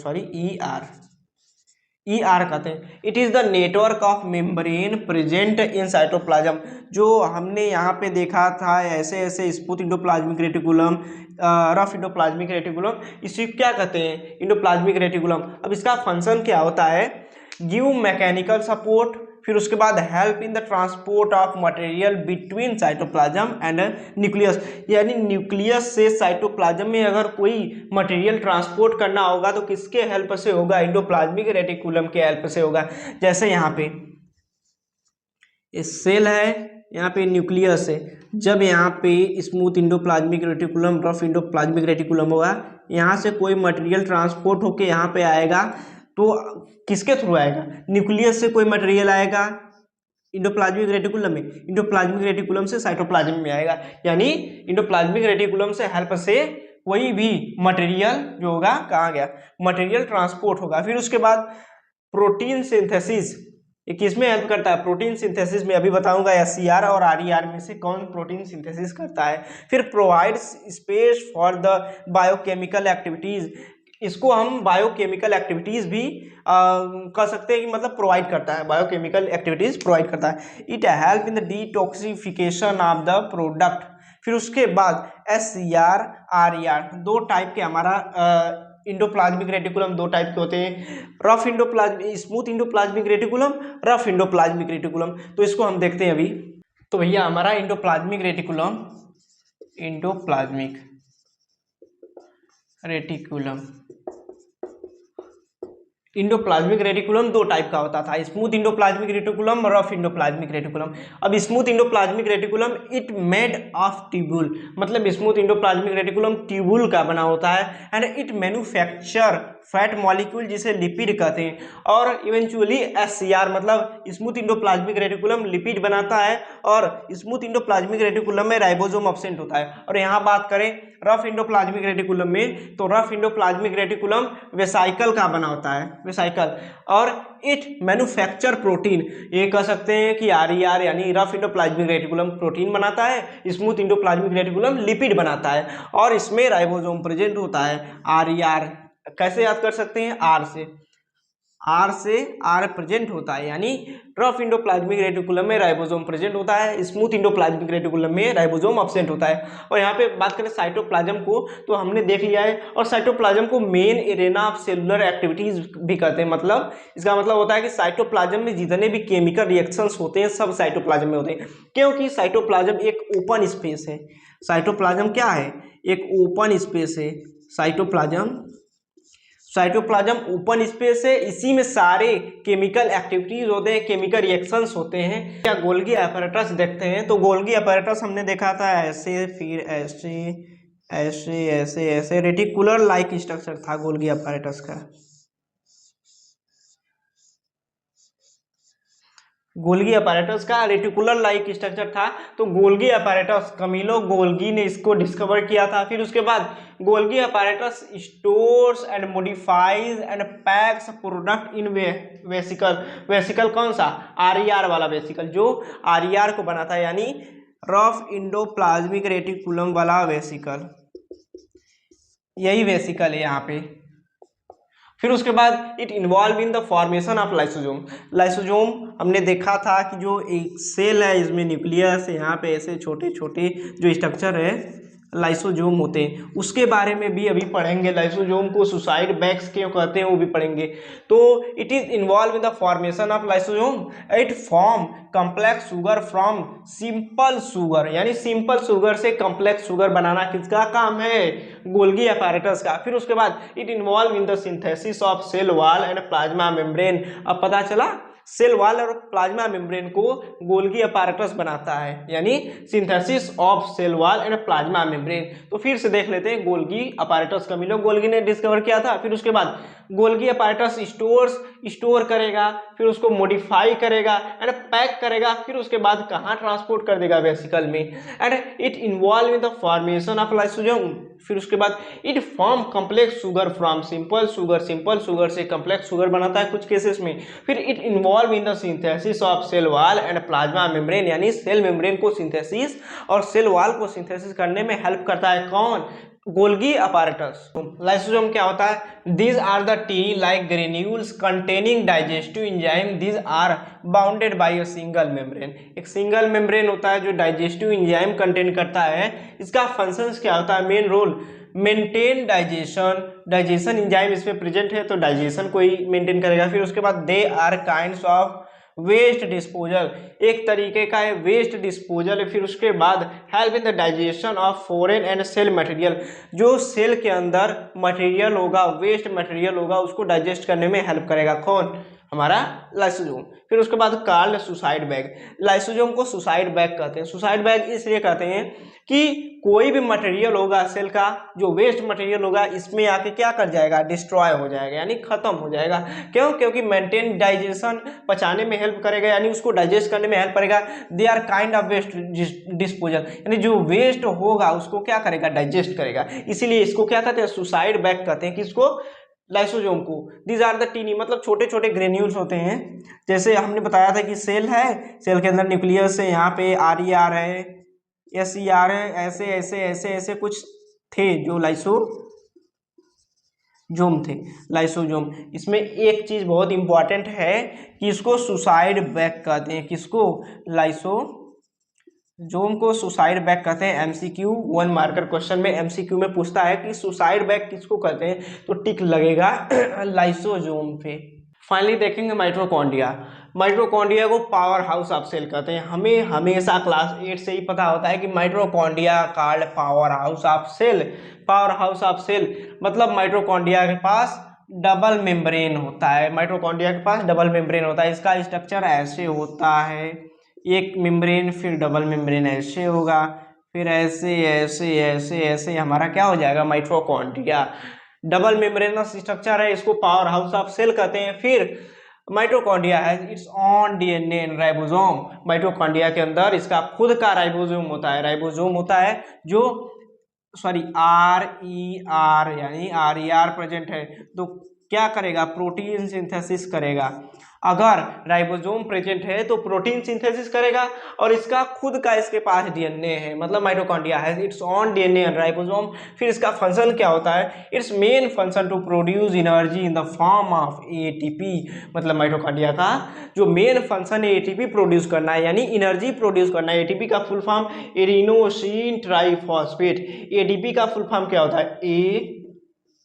ई आर कहते हैं। It is the network of membrane present in cytoplasm. जो हमने यहाँ पे देखा था ऐसे ऐसे smooth endoplasmic reticulum, rough endoplasmic reticulum, इसी क्या कहते हैं, इंडोप्लाज्मिक रेटिकुलम। अब इसका फंक्शन क्या होता है, गिव मैकेनिकल सपोर्ट, फिर उसके बाद help in the transport of material between cytoplasm and nucleus, यानी न्यूक्लियस से साइटोप्लाज्म में अगर कोई मटेरियल ट्रांसपोर्ट करना होगा तो किसके हेल्प से होगा, एंडोप्लाज्मिक रेटिकुलम के हेल्प से होगा। जैसे यहाँ पे ये सेल है, यहाँ पे न्यूक्लियस है, जब यहाँ पे smooth endoplasmic reticulum, rough endoplasmic reticulum होगा, यहाँ से कोई मटेरियल ट्रांसपोर्ट होके यहाँ पे आएगा तो किसके थ्रू आएगा, न्यूक्लियस से कोई मटेरियल आएगा इंडोप्लाज्मिक रेटिकुलम में, इंडोप्लाज्मिक रेटिकुलम से साइटोप्लाज्म में आएगा, यानी इंडोप्लाज्मिक रेटिकुलम से हेल्प से कोई भी मटेरियल जो होगा कहाँ गया, मटेरियल ट्रांसपोर्ट होगा। फिर उसके बाद प्रोटीन सिंथेसिस, ये किसमें हेल्प करता है, प्रोटीन सिंथेसिस में अभी बताऊंगा SCR और RER में से कौन प्रोटीन सिंथेसिस करता है। फिर provides space for the biochemical activities, इसको हम बायोकेमिकल एक्टिविटीज भी कर सकते हैं कि मतलब प्रोवाइड करता है, बायोकेमिकल एक्टिविटीज प्रोवाइड करता है। It help in the detoxification of the product. फिर उसके बाद SCR RER दो टाइप के हमारा इंडोप्लाज्मिक रेटिकुलम दो टाइप के होते हैं, rough endoplasmic, smooth endoplasmic reticulum, rough endoplasmic reticulum. तो इसको हम देखते हैं अभी। तो भैया हमारा endoplasmic reticulum, endoplasmic reticulum, endoplasmic reticulum दो टाइप का होता था, smooth endoplasmic reticulum, rough endoplasmic reticulum. अब smooth endoplasmic reticulum it made of tubule, मतलब स्मूथ इंडोप्लाज्मिक रेटिकुलम ट्यूबुल का बना होता है, and it manufacture fat molecule जिसे लिपिड कहते हैं। और इवेंचुअली SCR मतलब स्मूथ इंडोप्लाज्मिक रेटिकुलम लिपिड बनाता है, और स्मूथ इंडोप्लाज्मिक रेटिकुलम में राइबोसोम अब्सेंट होता है। और यहाँ बात करें रफ इंडोप्लाज्मिक रेटिकुलम में, तो रफ इंडोप्लाज्मिक रेटिकुलम वेसाइकल का बना होता है, वेसाइकल, और इट मैन्युफैक्चर प्रोटीन, ये कह सकते हैं कि RER यानी रफ इंडोप्लाज्मिक रेटिकुलम प्रोटीन बनाता है, स्मूथ इंडोप्लाज्मिक रेटिकुलम लिपिड बनाता है, और इसमें राइबोसोम प्रेजेंट होता है। RER कैसे याद कर सकते हैं, R से R प्रेजेंट होता है, यानी रफ इंडोप्लाज्मिक रेटिकुलम में राइबोसोम प्रेजेंट होता है, स्मूथ इंडोप्लाज्मिक रेटिकुलम में राइबोसोम अब्सेंट होता है। और यहाँ पे बात करें साइटोप्लाज्म को, तो हमने देख लिया है, और साइटोप्लाज्म को main arena of cellular activities भी कहते हैं। मतलब इसका मतलब होता है कि साइटोप्लाज्म में जितने भी केमिकल रिएक्शंस होते हैं सब साइटोप्लाज्म में होते हैं, क्योंकि साइटोप्लाज्म एक ओपन स्पेस है। साइटोप्लाज्म क्या है, एक ओपन स्पेस है। साइटोप्लाज्म ओपन स्पेस है, इसी में सारे केमिकल एक्टिविटीज होते हैं, केमिकल रिएक्शंस होते हैं। क्या गोल्गी apparatus देखते हैं, तो गोल्गी apparatus हमने देखा था ऐसे, फिर ऐसे ऐसे ऐसे ऐसे, रेटिकुलर लाइक स्ट्रक्चर था गोल्गी apparatus का। गोल्गी apparatus का रेटिकुलर लाइक स्ट्रक्चर था। तो गोल्गी apparatus, कमीलो गोल्गी ने इसको डिस्कवर किया था। फिर उसके बाद Golgi apparatus stores and modifies and PACS product in vesicle. Vesicle कौन सा, RER वाला वेसिकल, जो RER को बनाता है, यानी रफ इंडोप्लाज्मिक रेटिकुलम वाला वेसिकल, यही वेसिकल है यहाँ पे। फिर उसके बाद it involve in the formation of lysosome. Lysosome हमने देखा था कि जो एक सेल है, इसमें न्यूक्लियस है, यहाँ पे ऐसे छोटे छोटे जो स्ट्रक्चर है लाइसोजोम होते हैं, उसके बारे में भी अभी पढ़ेंगे। लाइसोजोम को सुसाइड बैग्स क्यों कहते हैं वो भी पढ़ेंगे। तो it is involve in the formation of lysosome, it form complex sugar from simple sugar, यानी सिंपल शुगर से कॉम्प्लेक्स शुगर बनाना किसका काम है, गोल्गी apparatus का। फिर उसके बाद it involve in the synthesis of cell wall and plasma membrane. अब पता चला सेल वॉल और प्लाज्मा मेम्ब्रेन को गोल्गी apparatus बनाता है, यानी synthesis of cell wall and plasma membrane. तो फिर से देख लेते हैं गोल्गी apparatus का, मिलो गोल्गी ने डिस्कवर किया था। फिर उसके बाद गोल्गी apparatus स्टोर करेगा, फिर उसको मॉडिफाई करेगा एंड पैक करेगा, फिर उसके बाद कहाँ ट्रांसपोर्ट कर देगा, वेसिकल में। And it involve in the formation of lysosome. फिर उसके बाद it form complex sugar from simple sugar, simple sugar से कॉम्प्लेक्स शुगर बनाता है कुछ केसेस में। फिर it involve in the synthesis of cell wall and plasma membrane, यानी सेल मेम्ब्रेन को सिंथेसिस और सेल वॉल को सिंथेसिस करने में हेल्प करता है कौन, गोल्गी apparatus। लाइसोसोम क्या होता है, these are the tea like granules containing digestive enzyme, these are bounded by a single membrane। एक सिंगल मेम्ब्रेन होता है जो डाइजेस्टिव एंजाइम कंटेन करता है। इसका फंक्शंस क्या होता है, main role maintain digestion, digestion enzyme इसमें प्रेजेंट है तो डाइजेशन को ही मेंटेन करेगा। फिर उसके बाद they are kinds of waste disposal, एक तरीके का है वेस्ट डिस्पोजल। फिर उसके बाद help in the digestion of foreign and cell material, जो सेल के अंदर मटेरियल होगा, वेस्ट मटेरियल होगा, उसको डाइजेस्ट करने में हेल्प करेगा। कौन? हमारा लाइसोसोम। फिर उसके बाद कॉल्ड सुसाइड बैग, लाइसोसोम को सुसाइड बैग कहते हैं। सुसाइड बैग इसलिए कहते हैं कि कोई भी मटेरियल होगा सेल का, जो वेस्ट मटेरियल होगा, इसमें आके क्या कर जाएगा? डिस्ट्रॉय हो जाएगा, यानी खत्म हो जाएगा। क्यों? क्योंकि मेंटेन डाइजेशन, पचाने में हेल्प करेगा, यानी उसको डाइजेस्ट करने में हेल्प करेगा। They are kind of waste disposal, यानी जो वेस्ट होगा उसको क्या करेगा? डाइजेस्ट करेगा। इसीलिए इसको क्या कहते हैं? सुसाइड बैग कहते हैं। किसको? लाइसोसोम को। दीज आर द टीनी, मतलब छोटे छोटे ग्रेन्यूल्स होते हैं। जैसे हमने बताया था कि सेल है, सेल के अंदर न्यूक्लियस है, यहाँ पे RER है, SER है, ऐसे ऐसे ऐसे ऐसे कुछ थे जो लाइसोजोम थे, लाइसोजोम। इसमें एक चीज बहुत इंपॉर्टेंट है कि इसको सुसाइड बैग कहते हैं। किसको? लाइसोजोम को सुसाइड बैग कहते हैं। MCQ 1 मार्कर क्वेश्चन में MCQ में पूछता है कि सुसाइड बैग किसको कहते हैं, तो टिक लगेगा लाइसोजोम पे। फाइनली देखेंगे माइटोकॉन्ड्रिया। माइटोकॉन्ड्रिया को पावर हाउस ऑफ सेल कहते हैं। हमें हमेशा क्लास 8 से ही पता होता है कि mitochondria called power house of cell. Power house of cell मतलब माइटोकॉन्ड्रिया के पास डबल मेम्ब्रेन होता है। माइटोकॉन्ड्रिया के पास डबल मेम्ब्रेन होता है। इसका स्ट्रक्चर ऐसे होता है, एक मेम्ब्रेन, फिर डबल मेम्ब्रेन ऐसे होगा, फिर ऐसे ऐसे ऐसे ऐसे हमारा क्या हो जाएगा? माइटोकॉन्ड्रिया। डबल मेम्ब्रेनस स्ट्रक्चर है, इसको पावर हाउस ऑफ सेल कहते हैं। फिर माइटोकॉन्ड्रिया है its on DNA and ribosome. Mitochondria के अंदर इसका खुद का राइबोसोम होता है। राइबोसोम होता है जो RER, यानी RER प्रेजेंट है, तो क्या करेगा? प्रोटीन सिंथेसिस करेगा। अगर राइबोसोम प्रेजेंट है तो प्रोटीन सिंथेसिस करेगा, और इसका खुद का इसके पास DNA है, मतलब माइटोकॉन्ड्रिया है its on DNA and ribosome. फिर इसका फंक्शन क्या होता है? Its main function to produce energy in the form of ATP। मतलब माइटोकॉन्ड्रिया का जो मेन फंक्शन है ATP प्रोड्यूस करना है, यानी एनर्जी प्रोड्यूस करना है। ATP का full form adenosine triphosphate. ADP का फुल फॉर्म क्या होता है?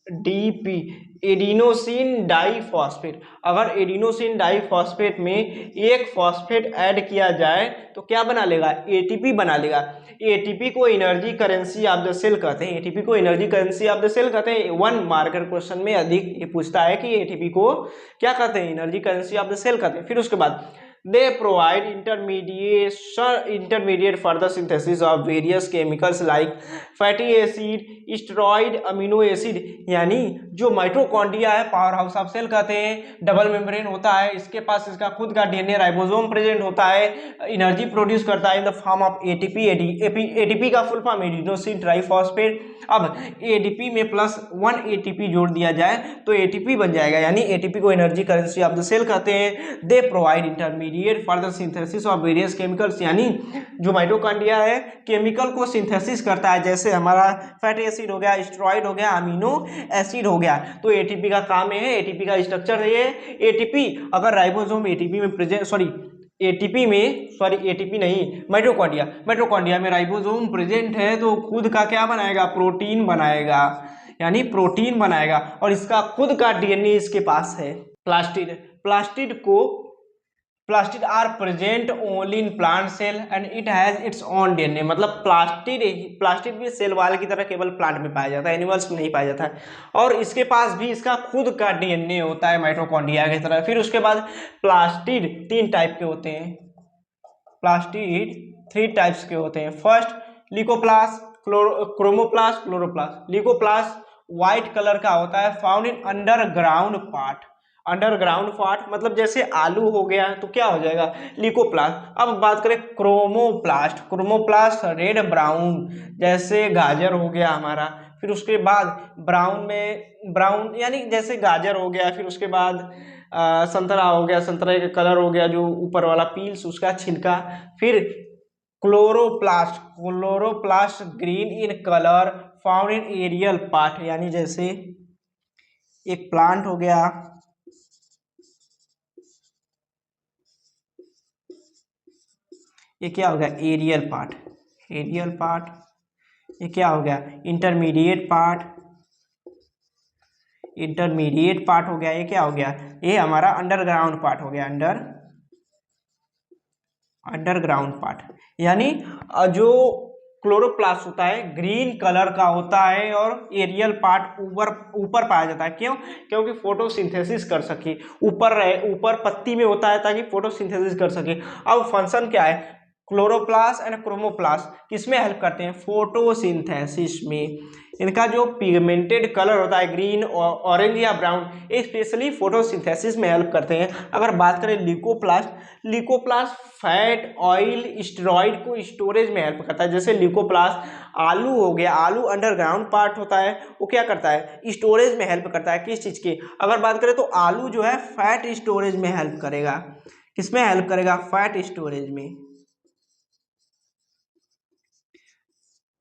ADP, adenosine diphosphate. अगर एडिनोसिन डाइफॉस्फेट में एक फॉस्फेट ऐड किया जाए तो क्या बना लेगा? ATP बना लेगा। ATP को energy currency of the cell कहते हैं। ATP को energy currency of the cell कहते हैं। 1 मार्कर क्वेश्चन में अधिक ये पूछता है कि ATP को क्या कहते हैं? Energy currency of the cell कहते हैं। फिर उसके बाद they provide intermediate further synthesis of various chemicals like fatty acid, steroid, amino acid। यानी जो माइटोकॉन्ड्रिया है पावर हाउस ऑफ सेल कहते हैं, डबल मेम्ब्रेन होता है, इसके पास इसका खुद का DNA राइबोसोम प्रेजेंट होता है, एनर्जी प्रोड्यूस करता है इन the form of ATP। ATP का फुल फॉर्म एडिनोसिन ट्राइफॉस्फेट। अब ADP में +1 ATP जोड़ दिया जाए तो ATP बन जाएगा, यानी ATP को energy currency of the cell कहते हैं। They provide intermediate for the synthesis of various chemicals, यानी जो माइटोकॉन्ड्रिया है केमिकल को सिंथेसिस करता है, जैसे हमारा फैटी एसिड हो गया, स्टेरॉइड हो गया, अमीनो एसिड हो गया, तो ATP का काम है। ATP का स्ट्रक्चर है ये। ATP अगर राइबोसोम ATP में प्रेजेंट ATP नहीं, माइटोकॉन्ड्रिया में राइबोसोम प्रेजेंट है तो खुद का क्या बनाएगा? प्रोटीन बनाएगा, यानी प्रोटीन बनाएगा, और इसका खुद का DNA इसके पास है। Plastid are present only in plant cell and it has its own DNA। मतलब प्लास्टिड भी सेल वाल की तरह केवल प्लांट में पाया जाता है, एनिमल्स में नहीं पाया जाता है, और इसके पास भी इसका खुद का DNA होता है माइटोकॉन्ड्रिया की तरह। फिर उसके बाद प्लास्टिड 3 टाइप के होते हैं। प्लास्टिड 3 टाइप्स के होते हैं। First leucoplast, chromoplast, chloroplast. Leucoplast white colour का होता है, found in underground part. Underground part मतलब जैसे आलू हो गया तो क्या हो जाएगा? लिकोप्लास्ट। अब बात करें क्रोमोप्लास्ट, क्रोमोप्लास्ट रेड ब्राउन, जैसे गाजर हो गया हमारा। फिर उसके बाद ब्राउन यानी जैसे गाजर हो गया, फिर उसके बाद संतरा हो गया, संतरे का कलर हो गया जो ऊपर वाला पील्स उसका छिलका। फिर chloroplast green in colour, found in aerial part, यानी जैसे एक प्लांट हो गया, ये क्या हो गया? Aerial part. ये क्या हो गया? इंटरमीडिएट पार्ट हो गया। ये क्या हो गया? ये हमारा अंडरग्राउंड पार्ट हो गया, अंडरग्राउंड पार्ट, यानी जो क्लोरोप्लास्ट होता है ग्रीन कलर का होता है और एरियल पार्ट ऊपर ऊपर पाया जाता है। क्यों? क्योंकि फोटोसिंथेसिस कर सके, ऊपर पत्ती में होता है ताकि फोटोसिंथेसिस कर सके। अब फंक्शन क्या है? क्लोरोप्लास्ट एंड क्रोमोप्लास्ट किसमें हेल्प करते हैं? फोटोसिंथेसिस में। इनका जो पिगमेंटेड कलर होता है ग्रीन, ऑरेंज या ब्राउन, ये स्पेशली फोटोसिंथेसिस में हेल्प करते हैं। अगर बात करें ल्यूकोप्लास्ट फैट, ऑयल, स्टेरॉइड को स्टोरेज में हेल्प करता है। जैसे ल्यूकोप्लास्ट आलू हो गया, आलू अंडरग्राउंड पार्ट होता है, वो क्या करता है? स्टोरेज में हेल्प करता है। किस चीज़ के? अगर बात करें तो आलू जो है फैट स्टोरेज में हेल्प करेगा। किसमें हेल्प करेगा? फैट स्टोरेज में।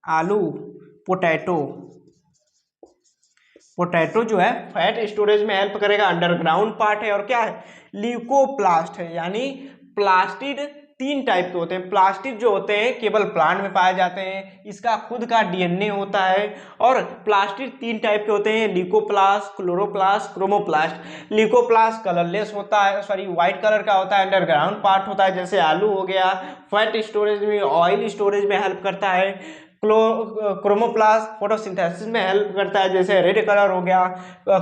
आलू, पोटैटो जो है फैट स्टोरेज में हेल्प करेगा, अंडरग्राउंड पार्ट है। और क्या है? ल्यूकोप्लास्ट है, यानी प्लास्टिड 3 टाइप के होते हैं। प्लास्टिड जो होते हैं केवल प्लांट में पाए जाते हैं, इसका खुद का डीएनए होता है। और प्लास्टिड 3 टाइप के होते हैं, leucoplast, chloroplast, chromoplast. Leucoplast colourless होता है, सॉरी व्हाइट कलर का होता है, अंडरग्राउंड पार्ट होता है जैसे आलू हो गया, फैट स्टोरेज में, ऑयल स्टोरेज में हेल्प करता है। क्रोमोप्लास्ट फोटोसिंथेसिस में हेल्प करता है जैसे रेड कलर हो गया।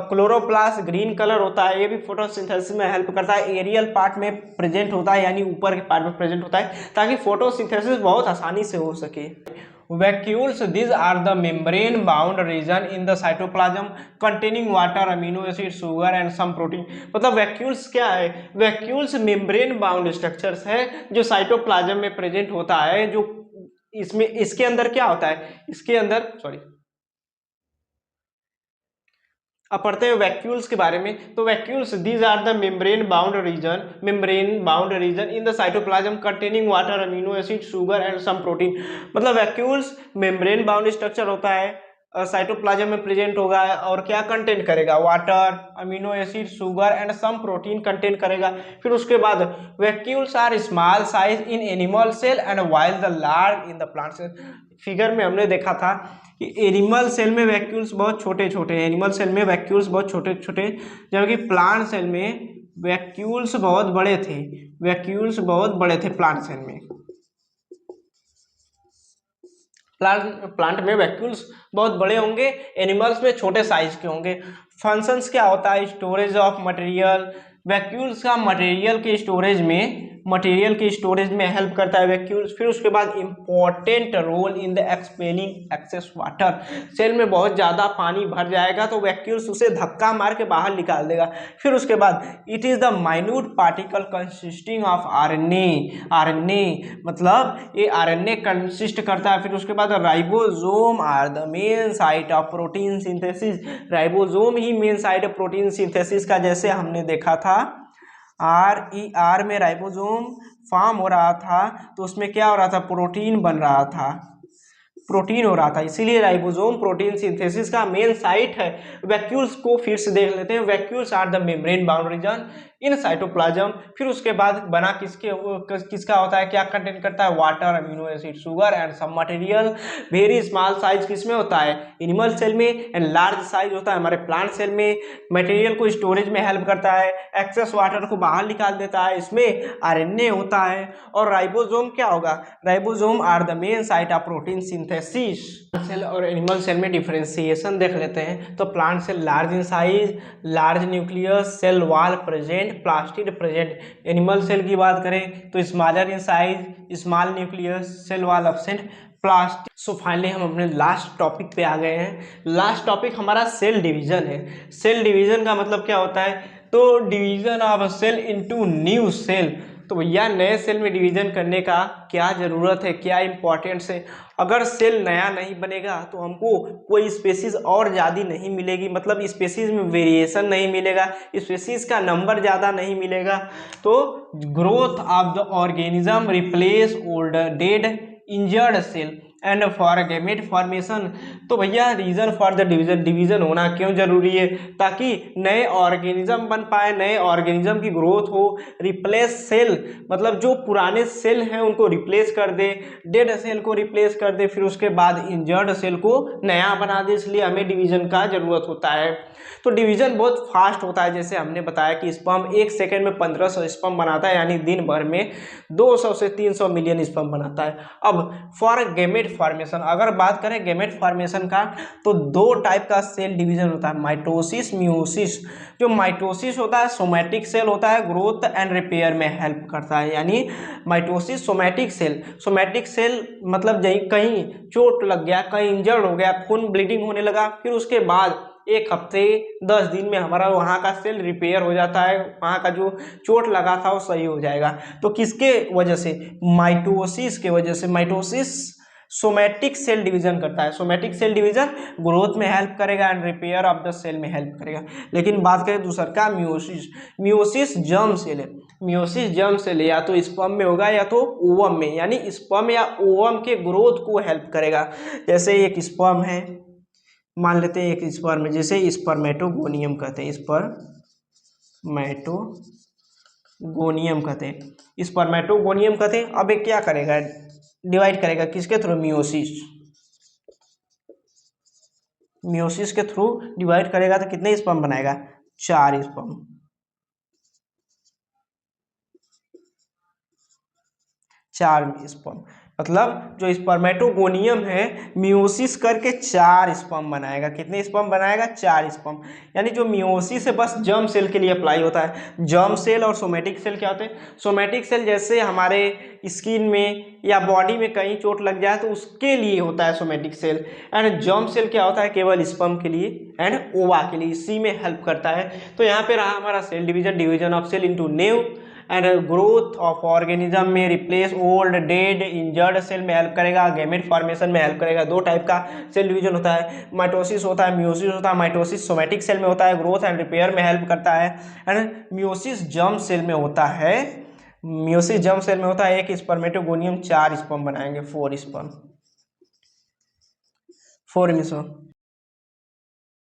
क्लोरोप्लास्ट ग्रीन कलर होता है, ये भी फोटोसिंथेसिस में हेल्प करता है। एरियल पार्ट में प्रेजेंट होता है, यानी ऊपर के पार्ट में प्रेजेंट होता है ताकि फोटोसिंथेसिस बहुत आसानी से हो सके। Vacuoles, these are the membrane bound region in the cytoplasm containing water, amino acid, sugar and some protein। मतलब वैक्यूल्स क्या है? वैक्यूल्स मेम्ब्रेन बाउंड स्ट्रक्चर्स है जो साइटोप्लाज्म में प्रेजेंट होता है। जो इसमें, इसके अंदर क्या होता है? इसके अंदर अब पढ़ते हैं वैक्यूल्स के बारे में। तो vacuoles, these are the membrane bound region in the cytoplasm containing water, amino acid, sugar and some protein. मतलब वैक्यूल्स मेम्ब्रेन बाउंड स्ट्रक्चर होता है, साइटोप्लाज्म में प्रेजेंट होगा और क्या कंटेन करेगा? Water, amino acid, sugar and some protein contain करेगा। फिर उसके बाद vacuoles are small size in animal cell and while the large in the plant cell. Figure में हमने देखा था कि एनिमल सेल में वैक्यूल्स बहुत छोटे छोटे हैं, एनिमल सेल में वैक्यूल्स बहुत छोटे छोटे, जबकि प्लांट सेल में वैक्यूल्स बहुत बड़े थे। प्लांट सेल में, प्लांट में वैक्यूल्स बहुत बड़े होंगे, एनिमल्स में छोटे साइज के होंगे। फंक्शंस क्या होता है? स्टोरेज ऑफ मटेरियल, वैक्यूल्स का मटेरियल के स्टोरेज में हेल्प करता है वैक्यूल्स। फिर उसके बाद important role in the expelling excess water. Cell में बहुत ज़्यादा पानी भर जाएगा तो वैक्यूल्स उसे धक्का मार के बाहर निकाल देगा। फिर उसके बाद it is the minute particle consisting of RNA, मतलब ये आरएनए कंसिस्ट करता है। फिर उसके बाद ribosome are the main site of protein synthesis. Ribosome ही main site of protein synthesis का, जैसे हमने देखा था RER में राइबोसोम फॉर्म हो रहा था तो उसमें क्या हो रहा था? प्रोटीन बन रहा था, प्रोटीन हो रहा था, इसीलिए राइबोसोम प्रोटीन सिंथेसिस का मेन साइट है। वैक्यूल्स को फिर से देख लेते हैं। Vacuoles are the membrane bound region in cytoplasm. फिर उसके बाद बना किसका होता है? क्या कंटेन करता है? Water, amino acid, sugar and some material. Very small size किसमें होता है? एनिमल सेल में। एंड लार्ज साइज होता है हमारे प्लांट सेल में। मटेरियल को स्टोरेज में हेल्प करता है, एक्सेस वाटर को बाहर निकाल देता है, इसमें आरएनए होता है। और राइबोसोम क्या होगा? Ribosome are the main site of protein synthesis. Cell और एनिमल सेल में डिफरेंशिएशन देख लेते हैं। तो plant cell large in size, large nucleus, cell wall present, plastid present. Animal cell की बात करें तो smaller in size, small nucleus, cell wall absent, plastic. So finally हम अपने लास्ट टॉपिक पे आ गए हैं। लास्ट टॉपिक हमारा सेल डिवीजन है। सेल डिवीजन का मतलब क्या होता है? तो division of cell into new cell. तो भैया नए सेल में डिवीजन करने का क्या ज़रूरत है, क्या इंपॉर्टेंस है? अगर सेल नया नहीं बनेगा तो हमको कोई स्पेसीज और ज़्यादा नहीं मिलेगी, मतलब स्पेसीज में वेरिएशन नहीं मिलेगा, स्पेसीज का नंबर ज़्यादा नहीं मिलेगा। तो growth of the organism replace old dead injured cell. And for gamete formation. तो भैया reason for the division, division होना क्यों जरूरी है? ताकि नए ऑर्गेनिज्म बन पाए, नए ऑर्गेनिज्म की ग्रोथ हो। रिप्लेस सेल, मतलब जो पुराने सेल हैं उनको रिप्लेस कर दे, डेड सेल को रिप्लेस कर दे, फिर उसके बाद इंजर्ड सेल को नया बना दे। इसलिए हमें डिवीजन का जरूरत होता है। तो डिवीजन बहुत फास्ट होता है, जैसे हमने बताया कि स्पर्म 1 सेकेंड में 1500 स्पर्म बनाता है, यानी दिन भर में 200 से 300 मिलियन स्पर्म बनाता है। अब फॉर गैमेट फॉर्मेशन, अगर बात करें गैमेट फॉर्मेशन का, तो दो टाइप का सेल डिवीजन होता है, माइटोसिस, मियोसिस। जो माइटोसिस होता है सोमैटिक सेल होता है, ग्रोथ एंड रिपेयर में हेल्प करता है। यानी mitosis somatic cell, somatic cell मतलब कहीं चोट लग गया, कहीं इंजर्ड हो गया, खून ब्लीडिंग होने लगा, फिर उसके बाद 1 हफ्ते 10 दिन में हमारा वहाँ का सेल रिपेयर हो जाता है, वहाँ का जो चोट लगा था वो सही हो जाएगा। तो किसके वजह से? माइटोसिस के वजह से। माइटोसिस सोमैटिक सेल डिवीजन करता है। सोमैटिक सेल डिवीजन ग्रोथ में हेल्प करेगा and repair of the cell में हेल्प करेगा। लेकिन बात करें दूसरा का, मियोसिस। मियोसिस जर्म सेल है। मियोसिस जर्म सेल या तो स्पर्म में होगा या तो ओवम में, यानी स्पर्म या ओवम के ग्रोथ को हेल्प करेगा। जैसे एक स्पर्म है, मान लेते हैं एक स्पर्म में, जैसे स्पर्मेटोगोनियम कहते हैं, स्पर्मेटोगोनियम कहते हैं, स्पर्मेटोगोनियम कहते हैं। अब ये क्या करेगा? डिवाइड करेगा किसके थ्रू? मियोसिस। मियोसिस के थ्रू डिवाइड करेगा तो कितने स्पर्म बनाएगा? 4 स्पर्म। 4 स्पर्म, मतलब जो स्पर्मेटोगोनियम है मियोसिस करके 4 स्पर्म बनाएगा। कितने स्पर्म बनाएगा? 4 स्पर्म। यानी जो मियोसिस है बस जर्म सेल के लिए अप्लाई होता है। जर्म सेल और सोमैटिक सेल क्या होते हैं? सोमैटिक सेल जैसे हमारे स्किन में या बॉडी में कहीं चोट लग जाए तो उसके लिए होता है somatic cell. And germ cell क्या होता है? केवल स्पर्म के लिए एंड ओवा के लिए, इसी में हेल्प करता है। तो यहाँ पे रहा हमारा cell division, division of cell into new and growth of organism में replace old dead injured cell में हेल्प करेगा, गैमेट फॉर्मेशन में हेल्प करेगा। दो टाइप का सेल डिवीजन होता है, माइटोसिस होता है, मियोसिस होता है। माइटोसिस सोमैटिक सेल में होता है, ग्रोथ एंड रिपेयर में हेल्प करता है। एंड मियोसिस जर्म सेल में होता है, मियोसिस जर्म सेल में होता है एक स्पर्मेटोगोनियम 4 स्पर्म बनाएंगे, 4 स्पर्म, 4 मिसो।